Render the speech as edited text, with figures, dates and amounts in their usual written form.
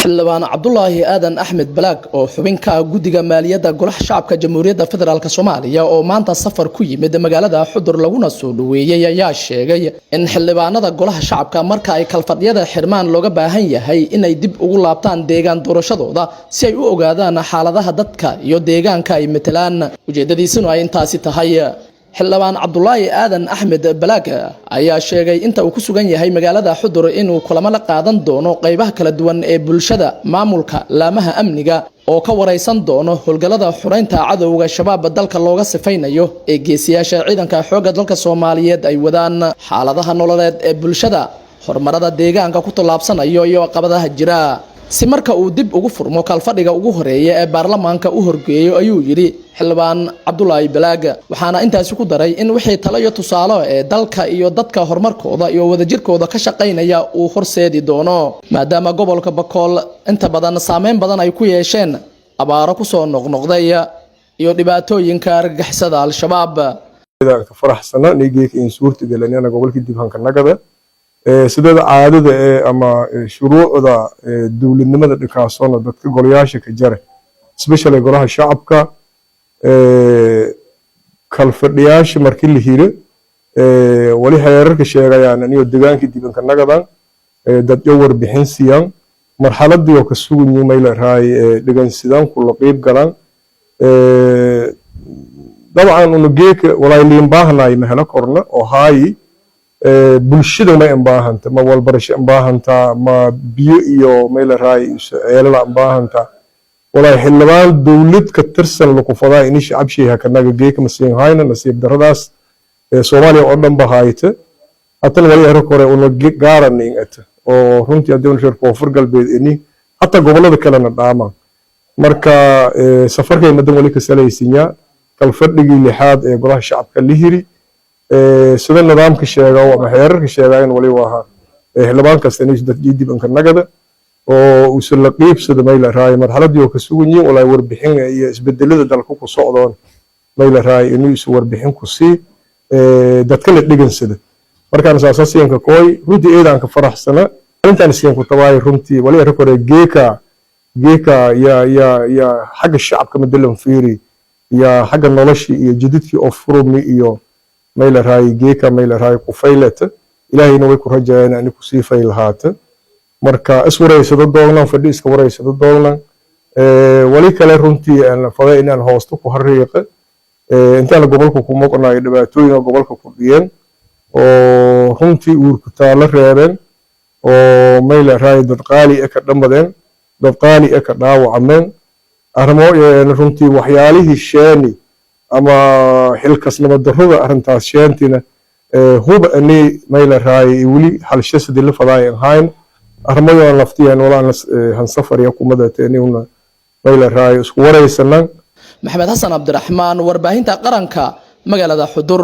xildhibaan Cabdullaahi Aadan Axmed Balaag oo xubinka guddiga maaliyadda golaha shacabka Jamhuuriyadda Federaalka Soomaaliya oo maanta safar ku yimid magaalada Xudur laguna soo dhaweeyay ayaa sheegay in xildhibaanada golaha shacabka marka ay kalfadhiyada xirmaan looga baahan yahay inay dib ugu laabtaan deegaan doorashadooda si ay u ogaadaan xaaladaha dadka iyo deegaanka ay metelaan ujeedadiisuna ay intaasi tahay xildhibaan Cabdullaahi Aadan Axmed Balaag ayaa sheegay inta uu ku sugan yahay magaalada Xudur inuu kulamo la qaadan doono qaybaha kala duwan ee bulshada maamulka laamaha amniga oo ka wareysan doono howlgallada xureynta cadawga shabaab dalka looga sifaynayo ee geesiyaasha ciidanka xoogga dalka Soomaaliyeed ay wadaan xaaladaha nololeed ee bulshada horumarada deegaanka ku tallaabsanayo iyo caqabadaha jira si marka uu dib ugu furmo kalfadhiga ugu horeeya ee baarlamaanka u horgeeyo ayuu yiri xildhibaan Cabdullaahi Balaag waxaana intaas ku daray in wixii talo iyo tusaale ee dalka iyo dadka horumarkooda iyo wadajirkooda ka shaqeynaya uu horseedi doono maadaama gobolka Bakool inta badan saameyn badan ay ku yeesheen abaaro ku soo noqnoqday iyo dhibaatooyinka argagixisada al-shabaab faraxsana nigeek in suurtagalana gobolka dibhanka nagada sidoo caadada ama shuruucda dawladnimada dhikaasona dadka golayaasha ka jare especially golaha shacabka kalfadhiyaasha markii la hiro wali heerarka sheegayaan aniyo deegaanka dibanka nagadan dad warbixin siiyaan marxaladii oo ka sugan yihiin la raay dhigansidaan ku qayb galaan dabcan uu geeka walaaliin baahnay mahla korna oo haay bulshada ma baahanta ma walbarasho baahanta ma biyo iyo meel raay eelala baahanta walaal xildhibaan dawlad ka tirsan lagu fadaa in shacab sheeha kanaga geeka masiin hayna nasiib daradaas Soomaaliya oo dhan bahayta hatta wali yar kore oo gaaranin ata oo runtii adoon reer koonfur galbeed ini hatta gobolada kale na dhaama marka safarkay madan wali ka salaysinya kalfadhigii lixaad ee golaha shacabka la hiri sida nidaamka sheega oo heerarka sheegayn wali waa xildhibaan kasta inuu dad dibanka nagada oo uu soo qiibsado meel raay marxaladii oo ka sugan yihiin walaal warbixin iyo isbedelada dalka ku socdaan meel raay inuu soo warbixin ku si dadka la dhigansada markaan asaasiyanka kooy runtii eedan ka faraxsana intaan siin ku tabaay runtii wali rekord geeka ya xagga shacabka madalan fiiri ya xagga noloshii iyo jididkii oo furmi iyo meel raay geeka meel raay ku faylata ilaahayna way ku rajaayeen in ku sii faylahaata marka iswareysado doonaan fadhi iska wareysado doonaan wali kale runtii aan faday inaan hoosto ku hariiqo intaan gobolka ku moqnaay dhibaatooyin gobolka ku dhiyeen oo runtii uu ku taala reebeen oo meel raay dad qaali ka dhamadeen dad qaali ka dhaawacmeen armo runtii waxyaalihii sheeni ama xilkasnimo darrada arintaas sheentina huba ani meel raay wali halshasadi la fadaayan hayn armayo laftiyan wala han safar ya kumada teenina meel raay isku wareysanan Maxamed Xasan Abdiraxmaan warbaahinta qaranka magaalada Xudur.